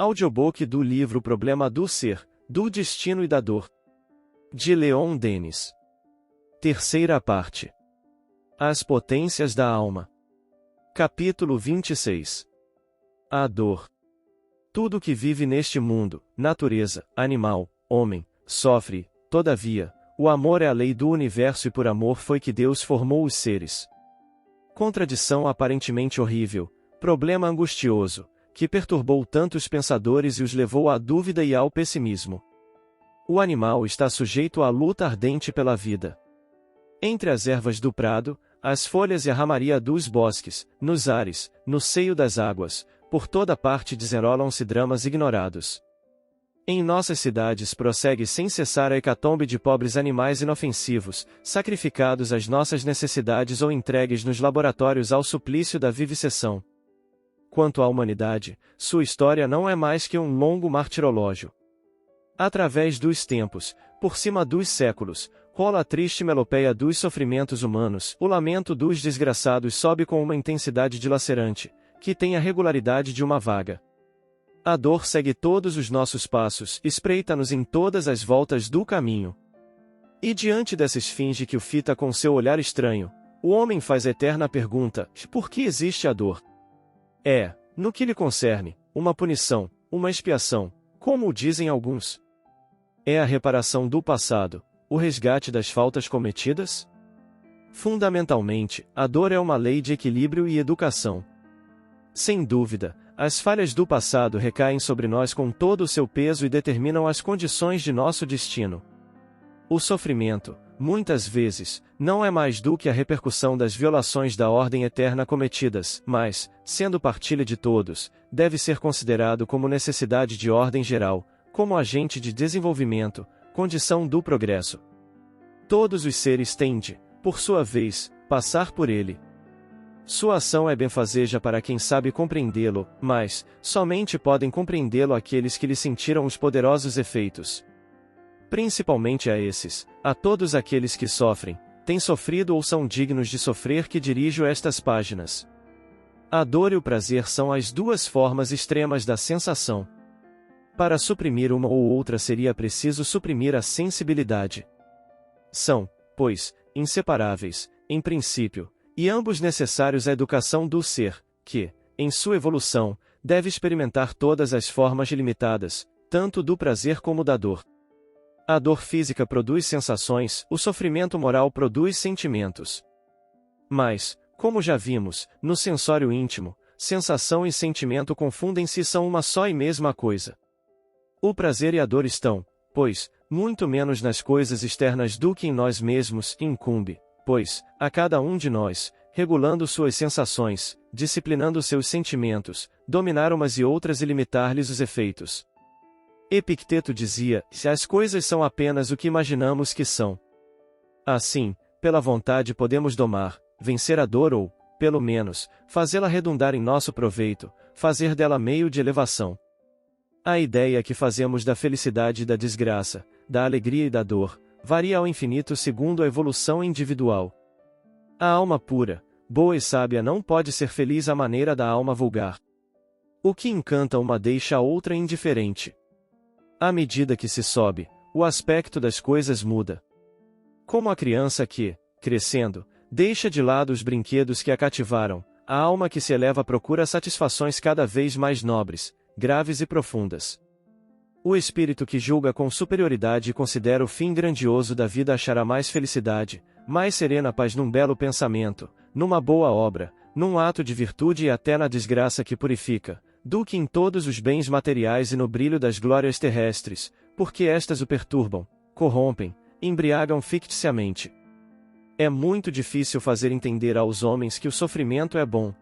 Audiobook do livro Problema do Ser, do Destino e da Dor, de Leon Denis. Terceira parte. As potências da alma. Capítulo 26. A dor. Tudo que vive neste mundo, natureza, animal, homem, sofre, todavia, o amor é a lei do universo e por amor foi que Deus formou os seres. Contradição aparentemente horrível, problema angustioso, que perturbou tantos pensadores e os levou à dúvida e ao pessimismo. O animal está sujeito à luta ardente pela vida. Entre as ervas do prado, as folhas e a ramaria dos bosques, nos ares, no seio das águas, por toda parte desenrolam-se dramas ignorados. Em nossas cidades prossegue sem cessar a hecatombe de pobres animais inofensivos, sacrificados às nossas necessidades ou entregues nos laboratórios ao suplício da viviseção. Quanto à humanidade, sua história não é mais que um longo martirológio. Através dos tempos, por cima dos séculos, rola a triste melopeia dos sofrimentos humanos, o lamento dos desgraçados sobe com uma intensidade dilacerante, que tem a regularidade de uma vaga. A dor segue todos os nossos passos, espreita-nos em todas as voltas do caminho. E diante desses finge que o fita com seu olhar estranho, o homem faz a eterna pergunta: por que existe a dor? É, no que lhe concerne, uma punição, uma expiação, como o dizem alguns. É a reparação do passado, o resgate das faltas cometidas? Fundamentalmente, a dor é uma lei de equilíbrio e educação. Sem dúvida, as falhas do passado recaem sobre nós com todo o seu peso e determinam as condições de nosso destino. O sofrimento, muitas vezes, não é mais do que a repercussão das violações da ordem eterna cometidas, mas, sendo partilha de todos, deve ser considerado como necessidade de ordem geral, como agente de desenvolvimento, condição do progresso. Todos os seres têm de, por sua vez, passar por ele. Sua ação é benfazeja para quem sabe compreendê-lo, mas, somente podem compreendê-lo aqueles que lhe sentiram os poderosos efeitos. Principalmente a esses, a todos aqueles que sofrem, têm sofrido ou são dignos de sofrer que dirijo estas páginas. A dor e o prazer são as duas formas extremas da sensação. Para suprimir uma ou outra seria preciso suprimir a sensibilidade. São, pois, inseparáveis, em princípio, e ambos necessários à educação do ser, que, em sua evolução, deve experimentar todas as formas limitadas, tanto do prazer como da dor. A dor física produz sensações, o sofrimento moral produz sentimentos. Mas, como já vimos, no sensório íntimo, sensação e sentimento confundem-se e são uma só e mesma coisa. O prazer e a dor estão, pois, muito menos nas coisas externas do que em nós mesmos, incumbe, pois, a cada um de nós, regulando suas sensações, disciplinando seus sentimentos, dominar umas e outras e limitar-lhes os efeitos. Epicteto dizia: se as coisas são apenas o que imaginamos que são. Assim, pela vontade podemos domar, vencer a dor ou, pelo menos, fazê-la redundar em nosso proveito, fazer dela meio de elevação. A ideia que fazemos da felicidade e da desgraça, da alegria e da dor, varia ao infinito segundo a evolução individual. A alma pura, boa e sábia não pode ser feliz à maneira da alma vulgar. O que encanta uma deixa a outra indiferente. À medida que se sobe, o aspecto das coisas muda. Como a criança que, crescendo, deixa de lado os brinquedos que a cativaram, a alma que se eleva procura satisfações cada vez mais nobres, graves e profundas. O espírito que julga com superioridade e considera o fim grandioso da vida achará mais felicidade, mais serena paz num belo pensamento, numa boa obra, num ato de virtude e até na desgraça que purifica, do que em todos os bens materiais e no brilho das glórias terrestres, porque estas o perturbam, corrompem, embriagam ficticiamente. É muito difícil fazer entender aos homens que o sofrimento é bom.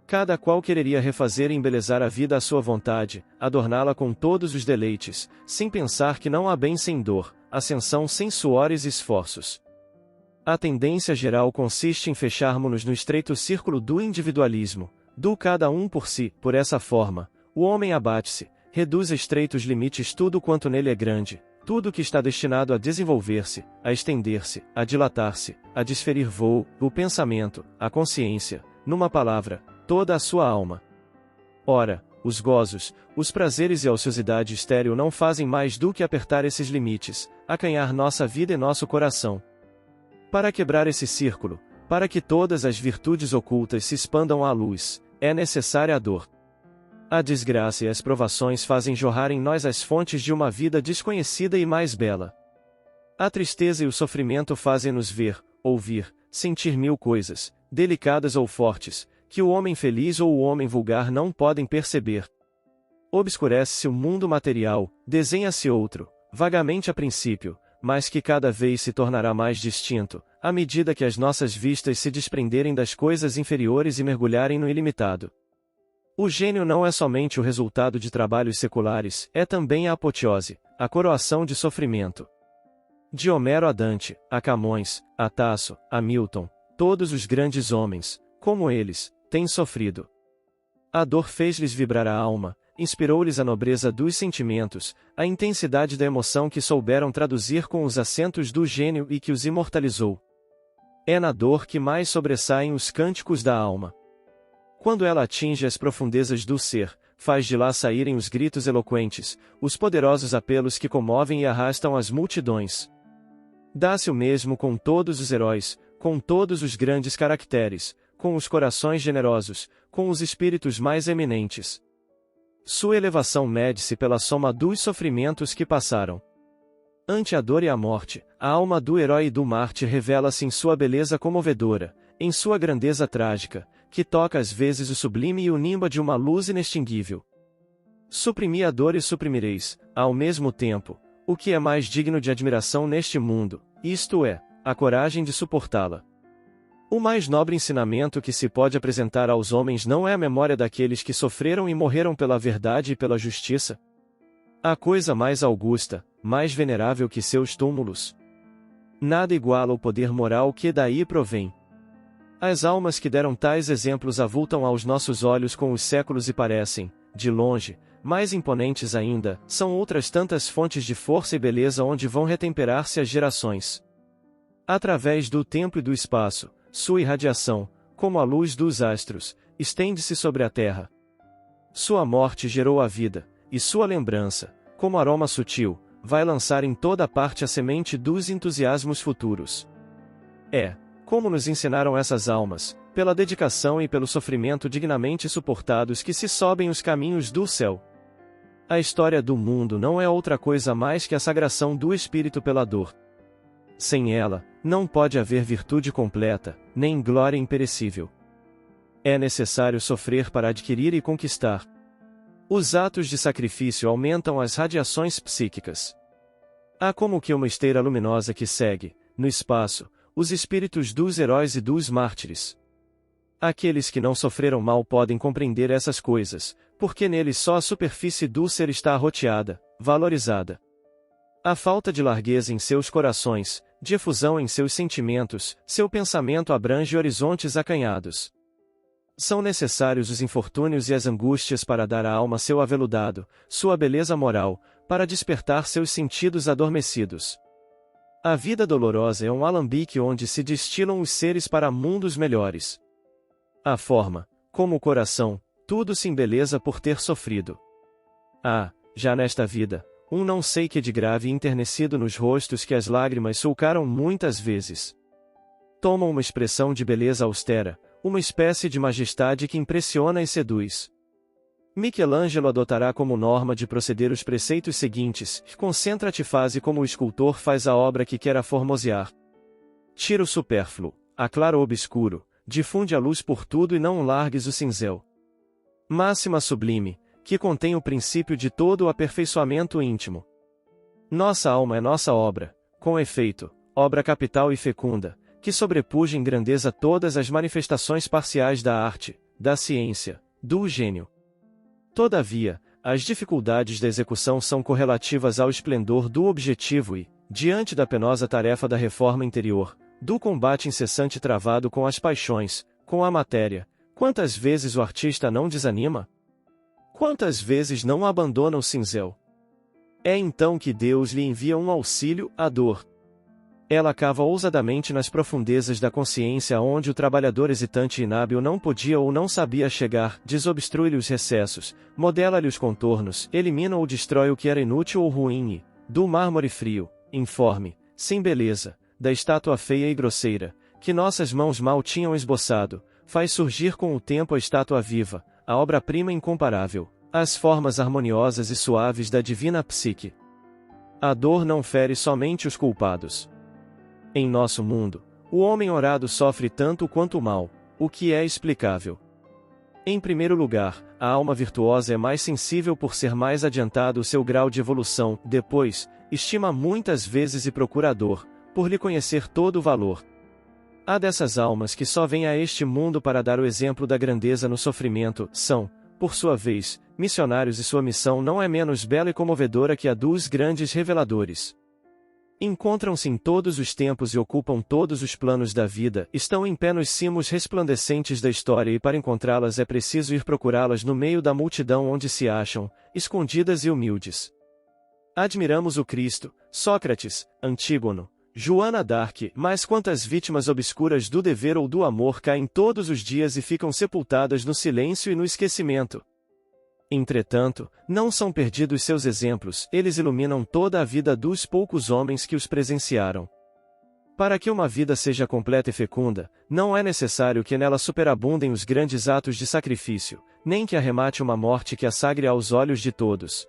Cada qual quereria refazer e embelezar a vida à sua vontade, adorná-la com todos os deleites, sem pensar que não há bem sem dor, ascensão sem suores e esforços. A tendência geral consiste em fecharmos-nos no estreito círculo do individualismo, do cada um por si. Por essa forma, o homem abate-se, reduz a estreitos limites tudo quanto nele é grande, tudo que está destinado a desenvolver-se, a estender-se, a dilatar-se, a desferir voo, o pensamento, a consciência, numa palavra, toda a sua alma. Ora, os gozos, os prazeres e a ociosidade estéril não fazem mais do que apertar esses limites, acanhar nossa vida e nosso coração. Para quebrar esse círculo, para que todas as virtudes ocultas se expandam à luz, é necessária a dor. A desgraça e as provações fazem jorrar em nós as fontes de uma vida desconhecida e mais bela. A tristeza e o sofrimento fazem-nos ver, ouvir, sentir mil coisas, delicadas ou fortes, que o homem feliz ou o homem vulgar não podem perceber. Obscurece-se o mundo material, desenha-se outro, vagamente a princípio, mas que cada vez se tornará mais distinto, à medida que as nossas vistas se desprenderem das coisas inferiores e mergulharem no ilimitado. O gênio não é somente o resultado de trabalhos seculares, é também a apoteose, a coroação de sofrimento. De Homero a Dante, a Camões, a Tasso, a Milton, todos os grandes homens, como eles, têm sofrido. A dor fez-lhes vibrar a alma, inspirou-lhes a nobreza dos sentimentos, a intensidade da emoção que souberam traduzir com os acentos do gênio e que os imortalizou. É na dor que mais sobressaem os cânticos da alma. Quando ela atinge as profundezas do ser, faz de lá saírem os gritos eloquentes, os poderosos apelos que comovem e arrastam as multidões. Dá-se o mesmo com todos os heróis, com todos os grandes caracteres, com os corações generosos, com os espíritos mais eminentes. Sua elevação mede-se pela soma dos sofrimentos que passaram. Ante a dor e a morte, a alma do herói e do mártir revela-se em sua beleza comovedora, em sua grandeza trágica, que toca às vezes o sublime e o nimba de uma luz inextinguível. Suprimi a dor e suprimireis, ao mesmo tempo, o que é mais digno de admiração neste mundo, isto é, a coragem de suportá-la. O mais nobre ensinamento que se pode apresentar aos homens não é a memória daqueles que sofreram e morreram pela verdade e pela justiça? Há coisa mais augusta, mais venerável que seus túmulos? Nada iguala o poder moral que daí provém. As almas que deram tais exemplos avultam aos nossos olhos com os séculos e parecem, de longe, mais imponentes ainda, são outras tantas fontes de força e beleza onde vão retemperar-se as gerações. Através do tempo e do espaço, sua irradiação, como a luz dos astros, estende-se sobre a terra. Sua morte gerou a vida, e sua lembrança, como aroma sutil, vai lançar em toda parte a semente dos entusiasmos futuros. Como nos ensinaram essas almas, pela dedicação e pelo sofrimento dignamente suportados que se sobem os caminhos do céu. A história do mundo não é outra coisa mais que a sagração do espírito pela dor. Sem ela, não pode haver virtude completa, nem glória imperecível. É necessário sofrer para adquirir e conquistar. Os atos de sacrifício aumentam as radiações psíquicas. Há como que uma esteira luminosa que segue, no espaço, os espíritos dos heróis e dos mártires. Aqueles que não sofreram mal podem compreender essas coisas, porque neles só a superfície do ser está arroteada, valorizada. A falta de largueza em seus corações, de efusão em seus sentimentos, seu pensamento abrange horizontes acanhados. São necessários os infortúnios e as angústias para dar à alma seu aveludado, sua beleza moral, para despertar seus sentidos adormecidos. A vida dolorosa é um alambique onde se destilam os seres para mundos melhores. A forma, como o coração, tudo se embeleza por ter sofrido. Já nesta vida, não sei que de grave e enternecido nos rostos que as lágrimas sulcaram muitas vezes. Tomam uma expressão de beleza austera, uma espécie de majestade que impressiona e seduz. Michelangelo adotará como norma de proceder os preceitos seguintes: concentra-te, faze como o escultor faz a obra que quer aformosear. Tira o supérfluo, aclara o obscuro, difunde a luz por tudo e não largues o cinzel. Máxima sublime, que contém o princípio de todo o aperfeiçoamento íntimo. Nossa alma é nossa obra, com efeito, obra capital e fecunda, que sobrepuja em grandeza todas as manifestações parciais da arte, da ciência, do gênio. Todavia, as dificuldades da execução são correlativas ao esplendor do objetivo e, diante da penosa tarefa da reforma interior, do combate incessante travado com as paixões, com a matéria, quantas vezes o artista não desanima? Quantas vezes não abandona o cinzel? É então que Deus lhe envia um auxílio, a dor. Ela cava ousadamente nas profundezas da consciência onde o trabalhador hesitante e inábil não podia ou não sabia chegar, desobstrui-lhe os recessos, modela-lhe os contornos, elimina ou destrói o que era inútil ou ruim e, do mármore frio, informe, sem beleza, da estátua feia e grosseira, que nossas mãos mal tinham esboçado, faz surgir com o tempo a estátua viva, a obra-prima incomparável, as formas harmoniosas e suaves da divina psique. A dor não fere somente os culpados. Em nosso mundo, o homem honrado sofre tanto quanto o mal, o que é explicável. Em primeiro lugar, a alma virtuosa é mais sensível por ser mais adiantado o seu grau de evolução, depois, estima muitas vezes e procura a dor, por lhe conhecer todo o valor. Há dessas almas que só vêm a este mundo para dar o exemplo da grandeza no sofrimento, são, por sua vez, missionários e sua missão não é menos bela e comovedora que a dos grandes reveladores. Encontram-se em todos os tempos e ocupam todos os planos da vida, estão em pé nos cimos resplandecentes da história e para encontrá-las é preciso ir procurá-las no meio da multidão onde se acham, escondidas e humildes. Admiramos o Cristo, Sócrates, Antígono, Joana d'Arc, mas quantas vítimas obscuras do dever ou do amor caem todos os dias e ficam sepultadas no silêncio e no esquecimento. Entretanto, não são perdidos seus exemplos, eles iluminam toda a vida dos poucos homens que os presenciaram. Para que uma vida seja completa e fecunda, não é necessário que nela superabundem os grandes atos de sacrifício, nem que arremate uma morte que a sagre aos olhos de todos.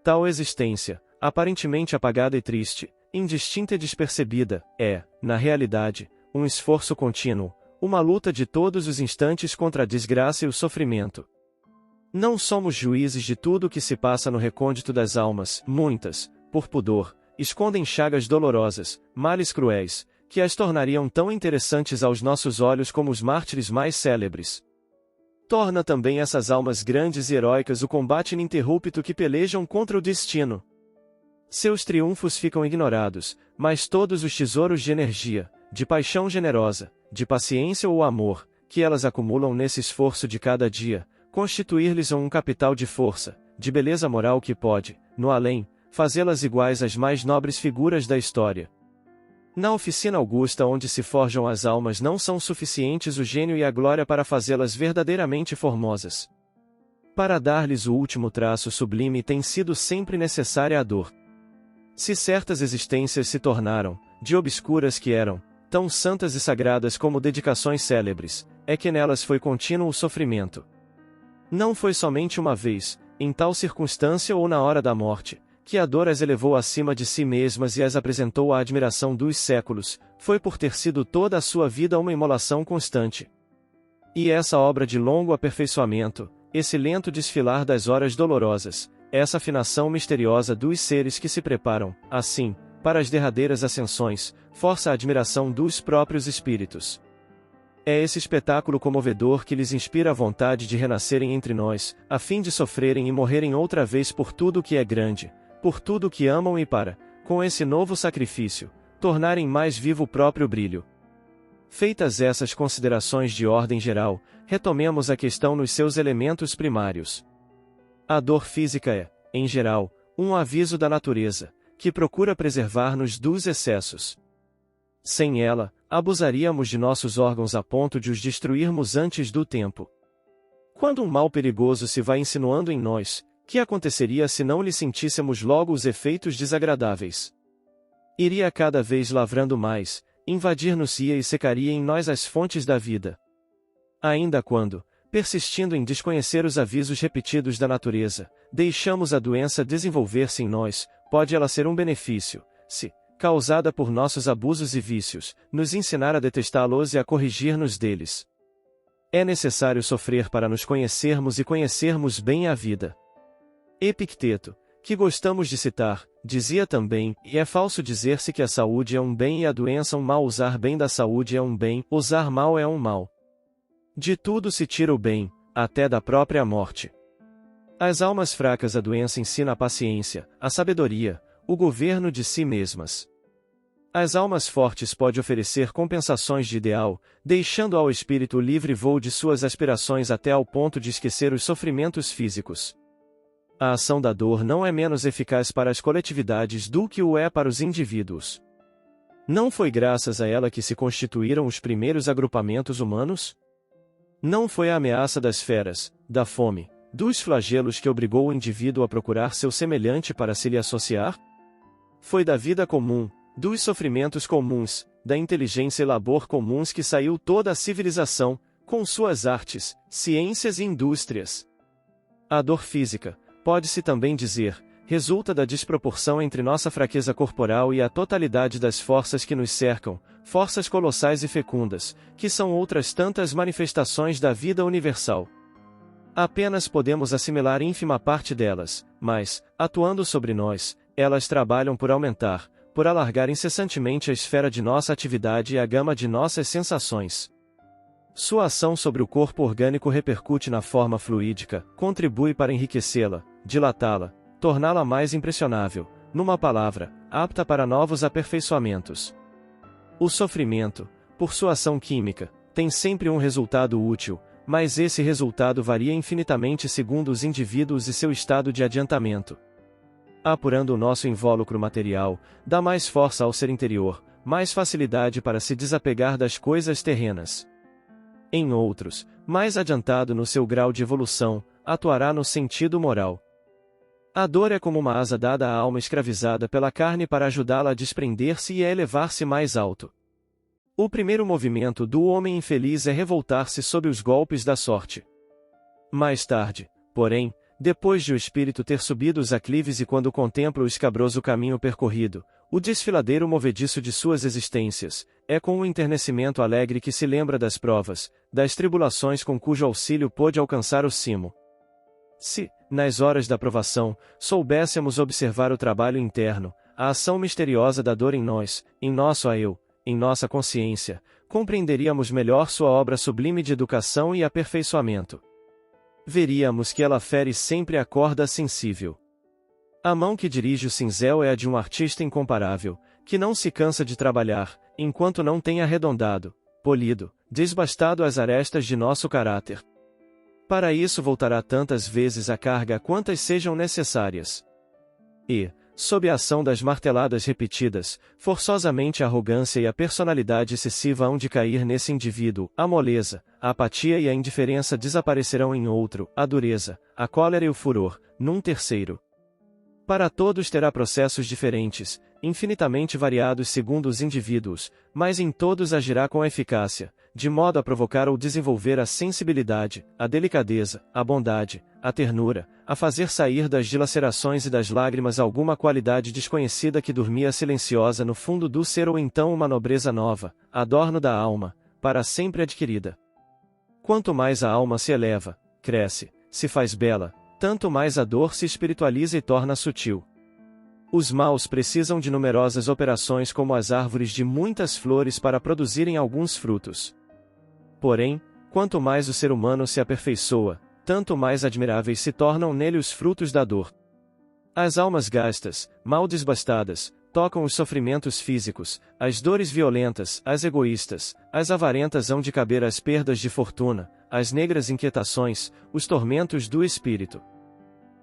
Tal existência, aparentemente apagada e triste, indistinta e despercebida, é, na realidade, um esforço contínuo, uma luta de todos os instantes contra a desgraça e o sofrimento. Não somos juízes de tudo o que se passa no recôndito das almas, muitas, por pudor, escondem chagas dolorosas, males cruéis, que as tornariam tão interessantes aos nossos olhos como os mártires mais célebres. Torna também essas almas grandes e heróicas o combate ininterrupto que pelejam contra o destino. Seus triunfos ficam ignorados, mas todos os tesouros de energia, de paixão generosa, de paciência ou amor, que elas acumulam nesse esforço de cada dia, constituir-lhes um capital de força, de beleza moral que pode, no além, fazê-las iguais às mais nobres figuras da história. Na oficina augusta onde se forjam as almas não são suficientes o gênio e a glória para fazê-las verdadeiramente formosas. Para dar-lhes o último traço sublime tem sido sempre necessária a dor. Se certas existências se tornaram, de obscuras que eram, tão santas e sagradas como dedicações célebres, é que nelas foi contínuo o sofrimento. Não foi somente uma vez, em tal circunstância ou na hora da morte, que a dor as elevou acima de si mesmas e as apresentou à admiração dos séculos, foi por ter sido toda a sua vida uma imolação constante. E essa obra de longo aperfeiçoamento, esse lento desfilar das horas dolorosas, essa afinação misteriosa dos seres que se preparam, assim, para as derradeiras ascensões, força a admiração dos próprios espíritos. É esse espetáculo comovedor que lhes inspira a vontade de renascerem entre nós, a fim de sofrerem e morrerem outra vez por tudo o que é grande, por tudo o que amam e para, com esse novo sacrifício, tornarem mais vivo o próprio brilho. Feitas essas considerações de ordem geral, retomemos a questão nos seus elementos primários. A dor física é, em geral, um aviso da natureza, que procura preservar-nos dos excessos. Sem ela, abusaríamos de nossos órgãos a ponto de os destruirmos antes do tempo. Quando um mal perigoso se vai insinuando em nós, que aconteceria se não lhe sentíssemos logo os efeitos desagradáveis? Iria cada vez lavrando mais, invadir-nos-ia e secaria em nós as fontes da vida. Ainda quando, persistindo em desconhecer os avisos repetidos da natureza, deixamos a doença desenvolver-se em nós, pode ela ser um benefício, se, causada por nossos abusos e vícios, nos ensinar a detestá-los e a corrigir-nos deles. É necessário sofrer para nos conhecermos e conhecermos bem a vida. Epicteto, que gostamos de citar, dizia também, e é falso dizer-se que a saúde é um bem e a doença um mal. Usar bem da saúde é um bem, usar mal é um mal. De tudo se tira o bem, até da própria morte. Às almas fracas a doença ensina a paciência, a sabedoria, o governo de si mesmas. Às almas fortes pode oferecer compensações de ideal, deixando ao espírito o livre voo de suas aspirações até ao ponto de esquecer os sofrimentos físicos. A ação da dor não é menos eficaz para as coletividades do que o é para os indivíduos. Não foi graças a ela que se constituíram os primeiros agrupamentos humanos? Não foi a ameaça das feras, da fome, dos flagelos que obrigou o indivíduo a procurar seu semelhante para se lhe associar? Foi da vida comum, dos sofrimentos comuns, da inteligência e labor comuns que saiu toda a civilização, com suas artes, ciências e indústrias. A dor física, pode-se também dizer, resulta da desproporção entre nossa fraqueza corporal e a totalidade das forças que nos cercam, forças colossais e fecundas, que são outras tantas manifestações da vida universal. Apenas podemos assimilar ínfima parte delas, mas, atuando sobre nós, elas trabalham por aumentar, por alargar incessantemente a esfera de nossa atividade e a gama de nossas sensações. Sua ação sobre o corpo orgânico repercute na forma fluídica, contribui para enriquecê-la, dilatá-la, torná-la mais impressionável, numa palavra, apta para novos aperfeiçoamentos. O sofrimento, por sua ação química, tem sempre um resultado útil, mas esse resultado varia infinitamente segundo os indivíduos e seu estado de adiantamento. Apurando o nosso invólucro material, dá mais força ao ser interior, mais facilidade para se desapegar das coisas terrenas. Em outros, mais adiantado no seu grau de evolução, atuará no sentido moral. A dor é como uma asa dada à alma escravizada pela carne para ajudá-la a desprender-se e a elevar-se mais alto. O primeiro movimento do homem infeliz é revoltar-se sob os golpes da sorte. Mais tarde, porém, depois de o espírito ter subido os aclives e quando contempla o escabroso caminho percorrido, o desfiladeiro movediço de suas existências, é com um enternecimento alegre que se lembra das provas, das tribulações com cujo auxílio pôde alcançar o cimo. Se, nas horas da provação, soubéssemos observar o trabalho interno, a ação misteriosa da dor em nós, em nosso eu, em nossa consciência, compreenderíamos melhor sua obra sublime de educação e aperfeiçoamento. Veríamos que ela fere sempre a corda sensível. A mão que dirige o cinzel é a de um artista incomparável, que não se cansa de trabalhar, enquanto não tenha arredondado, polido, desbastado as arestas de nosso caráter. Para isso voltará tantas vezes a carga quantas sejam necessárias. E, sob a ação das marteladas repetidas, forçosamente a arrogância e a personalidade excessiva hão de cair nesse indivíduo, a moleza, a apatia e a indiferença desaparecerão em outro, a dureza, a cólera e o furor, num terceiro. Para todos terá processos diferentes, infinitamente variados segundo os indivíduos, mas em todos agirá com eficácia, de modo a provocar ou desenvolver a sensibilidade, a delicadeza, a bondade, a ternura, a fazer sair das dilacerações e das lágrimas alguma qualidade desconhecida que dormia silenciosa no fundo do ser ou então uma nobreza nova, adorno da alma, para sempre adquirida. Quanto mais a alma se eleva, cresce, se faz bela, tanto mais a dor se espiritualiza e torna sutil. Os maus precisam de numerosas operações como as árvores de muitas flores para produzirem alguns frutos. Porém, quanto mais o ser humano se aperfeiçoa, tanto mais admiráveis se tornam nele os frutos da dor. As almas gastas, mal desbastadas, tocam os sofrimentos físicos, as dores violentas, as egoístas, as avarentas hão de caber às perdas de fortuna, as negras inquietações, os tormentos do espírito.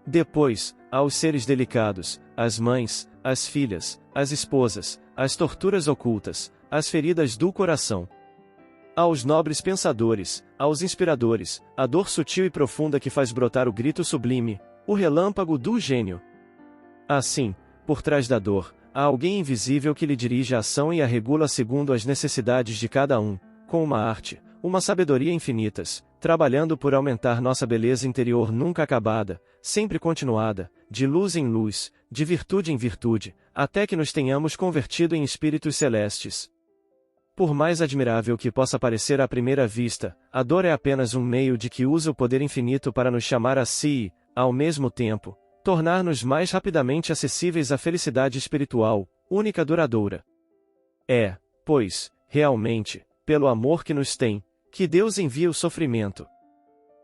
Depois, aos seres delicados, as mães, as filhas, as esposas, as torturas ocultas, as feridas do coração. Aos nobres pensadores, aos inspiradores, a dor sutil e profunda que faz brotar o grito sublime, o relâmpago do gênio. Assim, por trás da dor, há alguém invisível que lhe dirige a ação e a regula segundo as necessidades de cada um, com uma arte, uma sabedoria infinitas, trabalhando por aumentar nossa beleza interior nunca acabada, sempre continuada, de luz em luz, de virtude em virtude, até que nos tenhamos convertido em espíritos celestes. Por mais admirável que possa parecer à primeira vista, a dor é apenas um meio de que usa o poder infinito para nos chamar a si e, ao mesmo tempo, tornar-nos mais rapidamente acessíveis à felicidade espiritual, única duradoura. É, pois, realmente, pelo amor que nos tem, que Deus envia o sofrimento.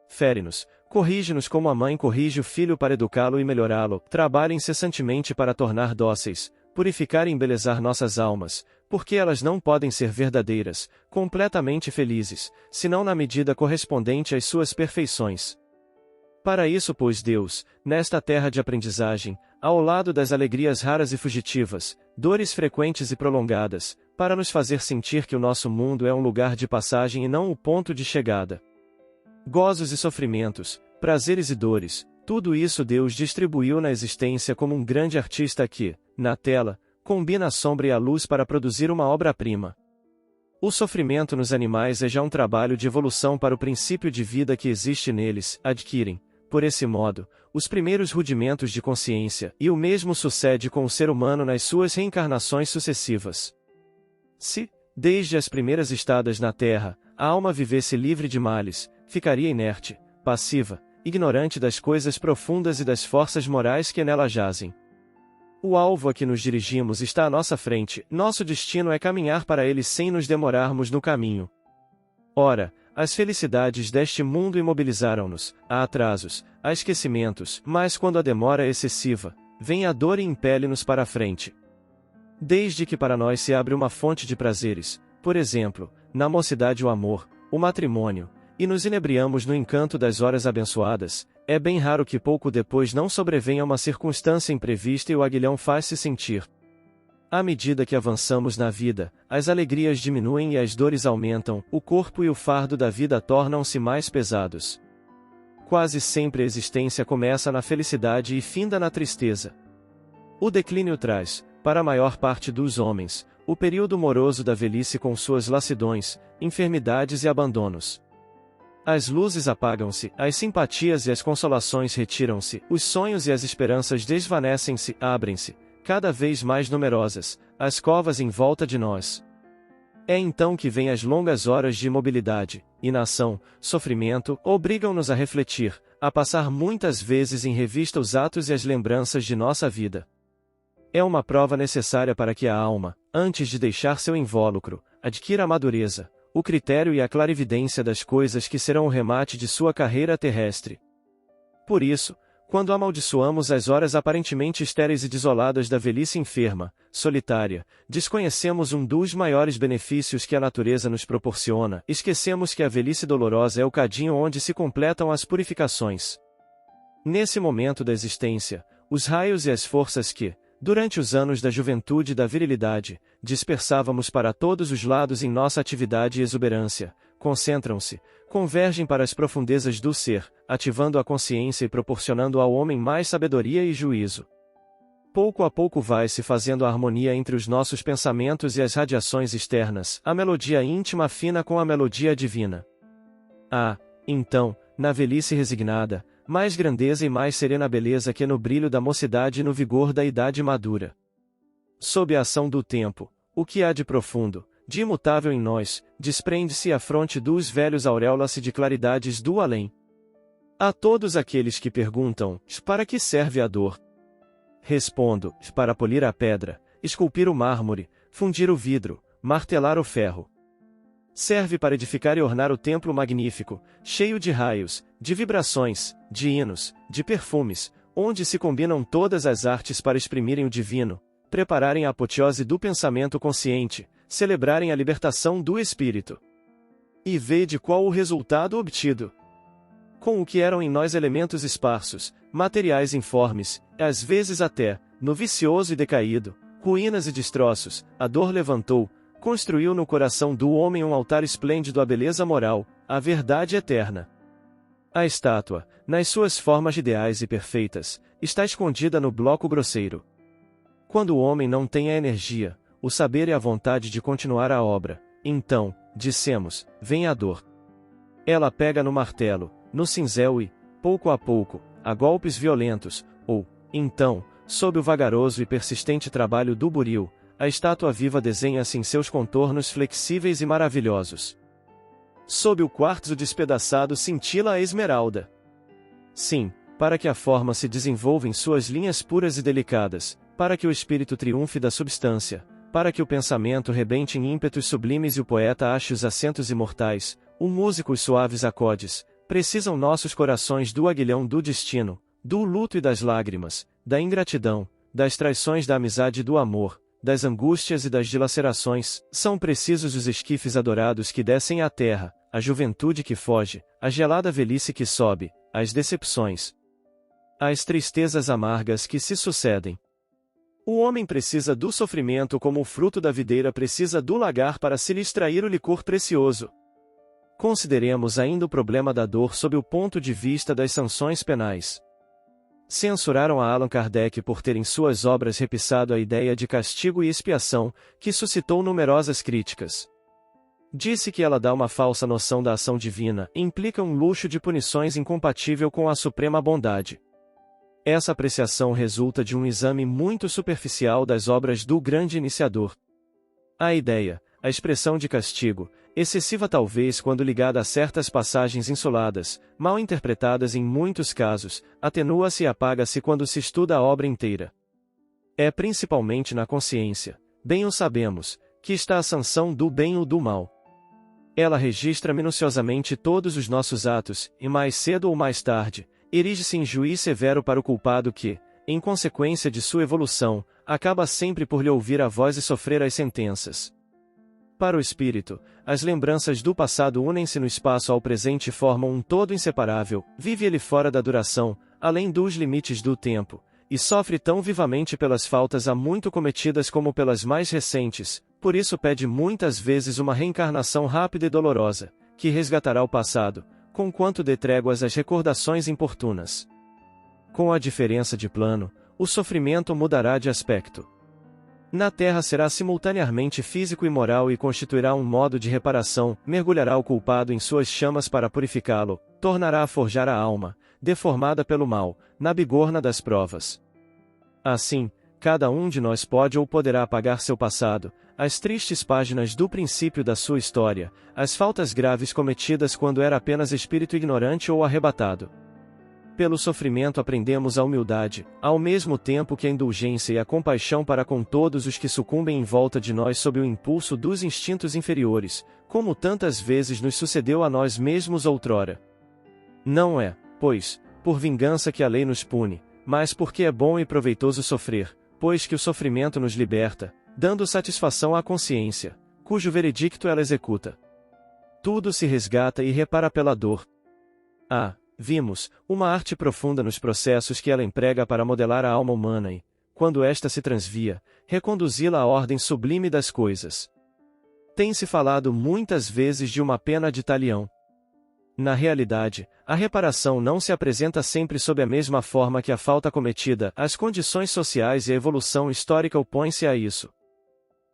Fere-nos, corrige-nos como a mãe corrige o filho para educá-lo e melhorá-lo, trabalha incessantemente para tornar dóceis, purificar e embelezar nossas almas, porque elas não podem ser verdadeiras, completamente felizes, senão na medida correspondente às suas perfeições. Para isso pôs Deus, nesta terra de aprendizagem, ao lado das alegrias raras e fugitivas, dores frequentes e prolongadas, para nos fazer sentir que o nosso mundo é um lugar de passagem e não o ponto de chegada. Gozos e sofrimentos, prazeres e dores, tudo isso Deus distribuiu na existência como um grande artista que, na tela, combina a sombra e a luz para produzir uma obra-prima. O sofrimento nos animais é já um trabalho de evolução para o princípio de vida que existe neles, adquirem, por esse modo, os primeiros rudimentos de consciência, e o mesmo sucede com o ser humano nas suas reencarnações sucessivas. Se, desde as primeiras estadas na Terra, a alma vivesse livre de males, ficaria inerte, passiva, ignorante das coisas profundas e das forças morais que nela jazem. O alvo a que nos dirigimos está à nossa frente, nosso destino é caminhar para ele sem nos demorarmos no caminho. Ora, as felicidades deste mundo imobilizaram-nos, há atrasos, há esquecimentos, mas quando a demora é excessiva, vem a dor e impele-nos para a frente. Desde que para nós se abre uma fonte de prazeres, por exemplo, na mocidade o amor, o matrimônio, e nos inebriamos no encanto das horas abençoadas, é bem raro que pouco depois não sobrevenha uma circunstância imprevista e o aguilhão faz-se sentir. À medida que avançamos na vida, as alegrias diminuem e as dores aumentam, o corpo e o fardo da vida tornam-se mais pesados. Quase sempre a existência começa na felicidade e finda na tristeza. O declínio traz, para a maior parte dos homens, o período moroso da velhice com suas lassidões, enfermidades e abandonos. As luzes apagam-se, as simpatias e as consolações retiram-se, os sonhos e as esperanças desvanecem-se, abrem-se, cada vez mais numerosas, as covas em volta de nós. É então que vêm as longas horas de imobilidade, inação, sofrimento, obrigam-nos a refletir, a passar muitas vezes em revista os atos e as lembranças de nossa vida. É uma prova necessária para que a alma, antes de deixar seu invólucro, adquira a madureza, o critério e a clarividência das coisas que serão o remate de sua carreira terrestre. Por isso, quando amaldiçoamos as horas aparentemente estéreis e desoladas da velhice enferma, solitária, desconhecemos um dos maiores benefícios que a natureza nos proporciona, esquecemos que a velhice dolorosa é o cadinho onde se completam as purificações. Nesse momento da existência, os raios e as forças que, durante os anos da juventude e da virilidade, dispersávamos para todos os lados em nossa atividade e exuberância, concentram-se, convergem para as profundezas do ser, ativando a consciência e proporcionando ao homem mais sabedoria e juízo. Pouco a pouco vai-se fazendo a harmonia entre os nossos pensamentos e as radiações externas, a melodia íntima afina com a melodia divina. Há, então, na velhice resignada, mais grandeza e mais serena beleza que no brilho da mocidade e no vigor da idade madura. Sob a ação do tempo, o que há de profundo, de imutável em nós, desprende-se a fronte dos velhos auréola-se de claridades do além. A todos aqueles que perguntam, para que serve a dor? Respondo, para polir a pedra, esculpir o mármore, fundir o vidro, martelar o ferro. Serve para edificar e ornar o templo magnífico, cheio de raios, de vibrações, de hinos, de perfumes, onde se combinam todas as artes para exprimirem o divino, prepararem a apoteose do pensamento consciente, celebrarem a libertação do espírito. E vede qual o resultado obtido. Com o que eram em nós elementos esparsos, materiais informes, às vezes até, no vicioso e decaído, ruínas e destroços, a dor levantou, construiu no coração do homem um altar esplêndido à beleza moral, à verdade eterna. A estátua, nas suas formas ideais e perfeitas, está escondida no bloco grosseiro. Quando o homem não tem a energia, o saber e a vontade de continuar a obra, então, dissemos, vem a dor. Ela pega no martelo, no cinzel e, pouco a pouco, a golpes violentos, ou, então, sob o vagaroso e persistente trabalho do buril, a estátua viva desenha-se em seus contornos flexíveis e maravilhosos. Sob o quartzo despedaçado cintila a esmeralda. Sim, para que a forma se desenvolva em suas linhas puras e delicadas, para que o espírito triunfe da substância, para que o pensamento rebente em ímpetos sublimes e o poeta ache os acentos imortais, o músico os suaves acordes, precisam nossos corações do aguilhão do destino, do luto e das lágrimas, da ingratidão, das traições da amizade e do amor, das angústias e das dilacerações, são precisos os esquifes adorados que descem à terra, a juventude que foge, a gelada velhice que sobe, as decepções. As tristezas amargas que se sucedem. O homem precisa do sofrimento como o fruto da videira precisa do lagar para se lhe extrair o licor precioso. Consideremos ainda o problema da dor sob o ponto de vista das sanções penais. Censuraram a Allan Kardec por ter em suas obras repassado a ideia de castigo e expiação, que suscitou numerosas críticas. Disse que ela dá uma falsa noção da ação divina e implica um luxo de punições incompatível com a suprema bondade. Essa apreciação resulta de um exame muito superficial das obras do grande iniciador. A ideia, a expressão de castigo, excessiva talvez quando ligada a certas passagens insoladas, mal interpretadas em muitos casos, atenua-se e apaga-se quando se estuda a obra inteira. É principalmente na consciência, bem o sabemos, que está a sanção do bem ou do mal. Ela registra minuciosamente todos os nossos atos, e mais cedo ou mais tarde, erige-se em juiz severo para o culpado que, em consequência de sua evolução, acaba sempre por lhe ouvir a voz e sofrer as sentenças. Para o espírito, as lembranças do passado unem-se no espaço ao presente e formam um todo inseparável, vive ele fora da duração, além dos limites do tempo, e sofre tão vivamente pelas faltas há muito cometidas como pelas mais recentes, por isso pede muitas vezes uma reencarnação rápida e dolorosa, que resgatará o passado, conquanto dê tréguas às recordações importunas. Com a diferença de plano, o sofrimento mudará de aspecto. Na Terra será simultaneamente físico e moral e constituirá um modo de reparação, mergulhará o culpado em suas chamas para purificá-lo, tornará a forjar a alma, deformada pelo mal, na bigorna das provas. Assim, cada um de nós pode ou poderá apagar seu passado, as tristes páginas do princípio da sua história, as faltas graves cometidas quando era apenas espírito ignorante ou arrebatado. Pelo sofrimento aprendemos a humildade, ao mesmo tempo que a indulgência e a compaixão para com todos os que sucumbem em volta de nós sob o impulso dos instintos inferiores, como tantas vezes nos sucedeu a nós mesmos outrora. Não é, pois, por vingança que a lei nos pune, mas porque é bom e proveitoso sofrer, pois que o sofrimento nos liberta, dando satisfação à consciência, cujo veredicto ela executa. Tudo se resgata e repara pela dor. Vimos, uma arte profunda nos processos que ela emprega para modelar a alma humana e, quando esta se transvia, reconduzi-la à ordem sublime das coisas. Tem-se falado muitas vezes de uma pena de talião. Na realidade, a reparação não se apresenta sempre sob a mesma forma que a falta cometida, as condições sociais e a evolução histórica opõem-se a isso.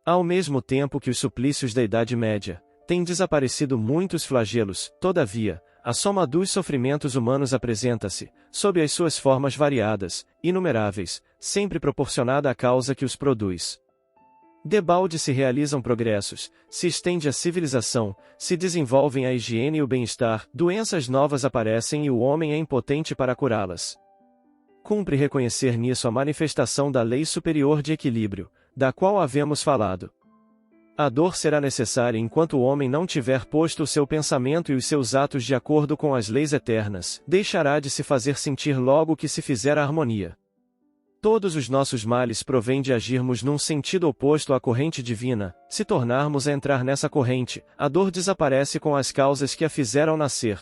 Ao mesmo tempo que os suplícios da Idade Média, têm desaparecido muitos flagelos, todavia, a soma dos sofrimentos humanos apresenta-se, sob as suas formas variadas, inumeráveis, sempre proporcionada à causa que os produz. Debalde se realizam progressos, se estende a civilização, se desenvolvem a higiene e o bem-estar, doenças novas aparecem e o homem é impotente para curá-las. Cumpre reconhecer nisso a manifestação da lei superior de equilíbrio, da qual havemos falado. A dor será necessária enquanto o homem não tiver posto o seu pensamento e os seus atos de acordo com as leis eternas, deixará de se fazer sentir logo que se fizer a harmonia. Todos os nossos males provêm de agirmos num sentido oposto à corrente divina, se tornarmos a entrar nessa corrente, a dor desaparece com as causas que a fizeram nascer.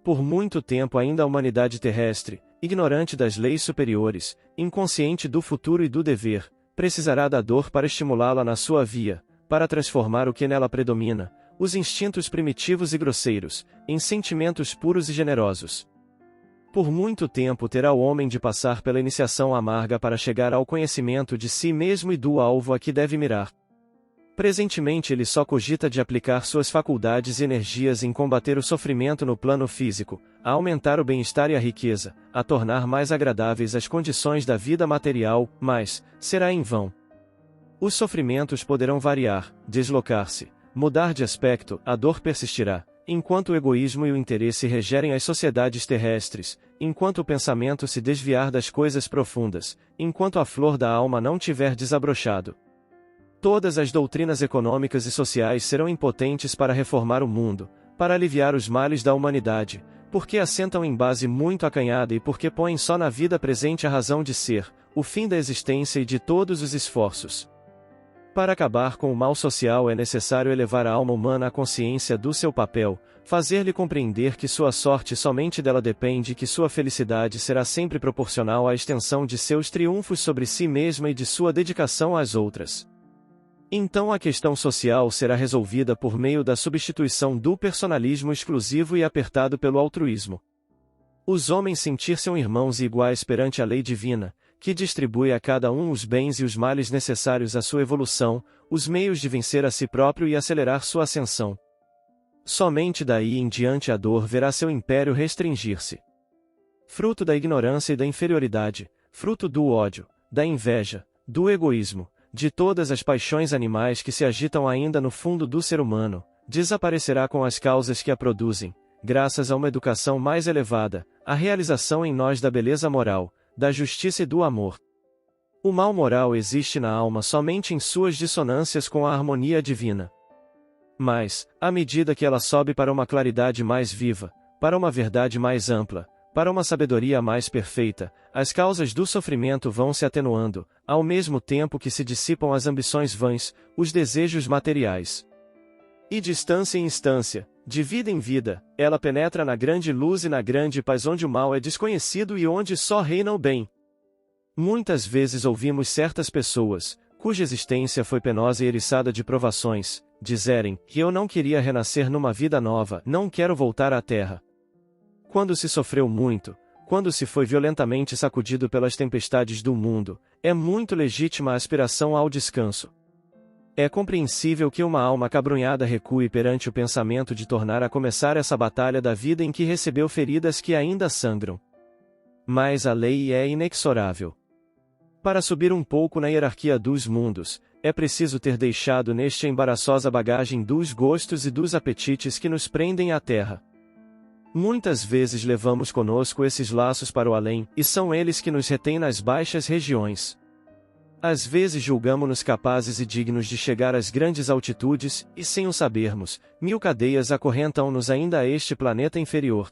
Por muito tempo ainda a humanidade terrestre, ignorante das leis superiores, inconsciente do futuro e do dever, precisará da dor para estimulá-la na sua via, para transformar o que nela predomina, os instintos primitivos e grosseiros, em sentimentos puros e generosos. Por muito tempo terá o homem de passar pela iniciação amarga para chegar ao conhecimento de si mesmo e do alvo a que deve mirar. Presentemente ele só cogita de aplicar suas faculdades e energias em combater o sofrimento no plano físico, a aumentar o bem-estar e a riqueza, a tornar mais agradáveis as condições da vida material, mas será em vão. Os sofrimentos poderão variar, deslocar-se, mudar de aspecto, a dor persistirá, enquanto o egoísmo e o interesse regerem as sociedades terrestres, enquanto o pensamento se desviar das coisas profundas, enquanto a flor da alma não tiver desabrochado. Todas as doutrinas econômicas e sociais serão impotentes para reformar o mundo, para aliviar os males da humanidade, porque assentam em base muito acanhada e porque põem só na vida presente a razão de ser, o fim da existência e de todos os esforços. Para acabar com o mal social é necessário elevar a alma humana à consciência do seu papel, Fazer-lhe compreender que sua sorte somente dela depende e que sua felicidade será sempre proporcional à extensão de seus triunfos sobre si mesma e de sua dedicação às outras. Então a questão social será resolvida por meio da substituição do personalismo exclusivo e apertado pelo altruísmo. Os homens sentir-se irmãos e iguais perante a lei divina, que distribui a cada um os bens e os males necessários à sua evolução, os meios de vencer a si próprio e acelerar sua ascensão. Somente daí em diante a dor verá seu império restringir-se. Fruto da ignorância e da inferioridade, fruto do ódio, da inveja, do egoísmo, de todas as paixões animais que se agitam ainda no fundo do ser humano, desaparecerá com as causas que a produzem, graças a uma educação mais elevada, a realização em nós da beleza moral, da justiça e do amor. O mal moral existe na alma somente em suas dissonâncias com a harmonia divina. Mas, à medida que ela sobe para uma claridade mais viva, para uma verdade mais ampla, para uma sabedoria mais perfeita, as causas do sofrimento vão se atenuando, ao mesmo tempo que se dissipam as ambições vãs, os desejos materiais. E de instância em instância, de vida em vida, ela penetra na grande luz e na grande paz onde o mal é desconhecido e onde só reina o bem. Muitas vezes ouvimos certas pessoas, cuja existência foi penosa e eriçada de provações, dizerem que eu não queria renascer numa vida nova, não quero voltar à terra. Quando se sofreu muito, quando se foi violentamente sacudido pelas tempestades do mundo, é muito legítima a aspiração ao descanso. É compreensível que uma alma acabrunhada recue perante o pensamento de tornar a começar essa batalha da vida em que recebeu feridas que ainda sangram. Mas a lei é inexorável. Para subir um pouco na hierarquia dos mundos, é preciso ter deixado neste a embaraçosa bagagem dos gostos e dos apetites que nos prendem à terra. Muitas vezes levamos conosco esses laços para o além, e são eles que nos retêm nas baixas regiões. Às vezes julgamo-nos capazes e dignos de chegar às grandes altitudes, e sem o sabermos, 1000 cadeias acorrentam-nos ainda a este planeta inferior.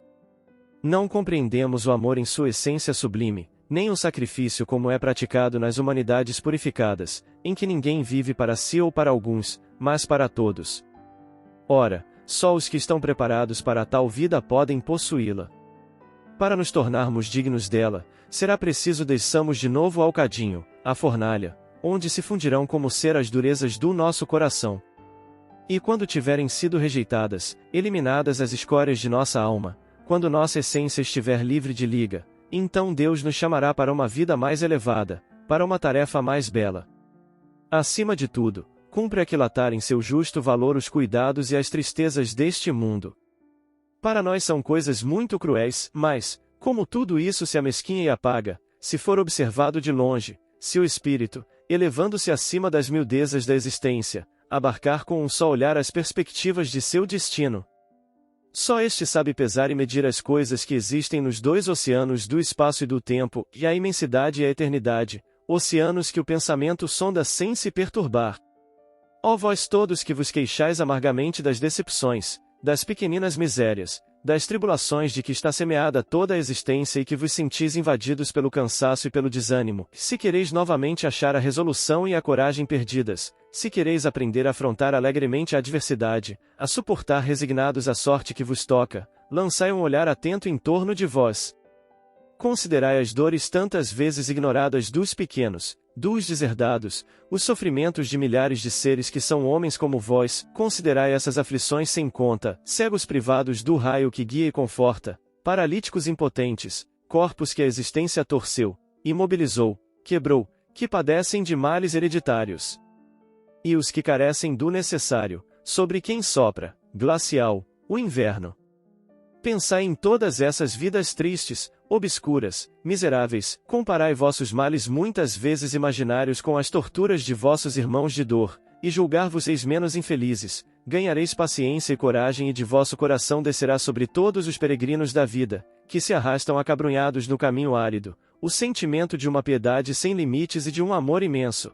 Não compreendemos o amor em sua essência sublime, nem o sacrifício como é praticado nas humanidades purificadas, em que ninguém vive para si ou para alguns, mas para todos. Ora, só os que estão preparados para tal vida podem possuí-la. Para nos tornarmos dignos dela, será preciso desçamos de novo ao cadinho, à fornalha, onde se fundirão como cera as durezas do nosso coração. E quando tiverem sido rejeitadas, eliminadas as escórias de nossa alma, quando nossa essência estiver livre de liga, então Deus nos chamará para uma vida mais elevada, para uma tarefa mais bela. Acima de tudo, cumpre aquilatar em seu justo valor os cuidados e as tristezas deste mundo. Para nós são coisas muito cruéis, mas, como tudo isso se amesquinha e apaga, se for observado de longe, se o espírito, elevando-se acima das miudezas da existência, abarcar com um só olhar as perspectivas de seu destino. Só este sabe pesar e medir as coisas que existem nos dois oceanos do espaço e do tempo, e a imensidade e a eternidade, oceanos que o pensamento sonda sem se perturbar. Ó vós todos que vos queixais amargamente das decepções, das pequeninas misérias, das tribulações de que está semeada toda a existência e que vos sentis invadidos pelo cansaço e pelo desânimo, se quereis novamente achar a resolução e a coragem perdidas, se quereis aprender a afrontar alegremente a adversidade, a suportar resignados a sorte que vos toca, lançai um olhar atento em torno de vós. Considerai as dores tantas vezes ignoradas dos pequenos, dos deserdados, os sofrimentos de milhares de seres que são homens como vós, considerai essas aflições sem conta, cegos privados do raio que guia e conforta, paralíticos impotentes, corpos que a existência torceu, imobilizou, quebrou, que padecem de males hereditários. E os que carecem do necessário, sobre quem sopra, glacial, o inverno. Pensai em todas essas vidas tristes, obscuras, miseráveis, comparai vossos males muitas vezes imaginários com as torturas de vossos irmãos de dor, e julgar-vos-eis menos infelizes, ganhareis paciência e coragem e de vosso coração descerá sobre todos os peregrinos da vida, que se arrastam acabrunhados no caminho árido, o sentimento de uma piedade sem limites e de um amor imenso.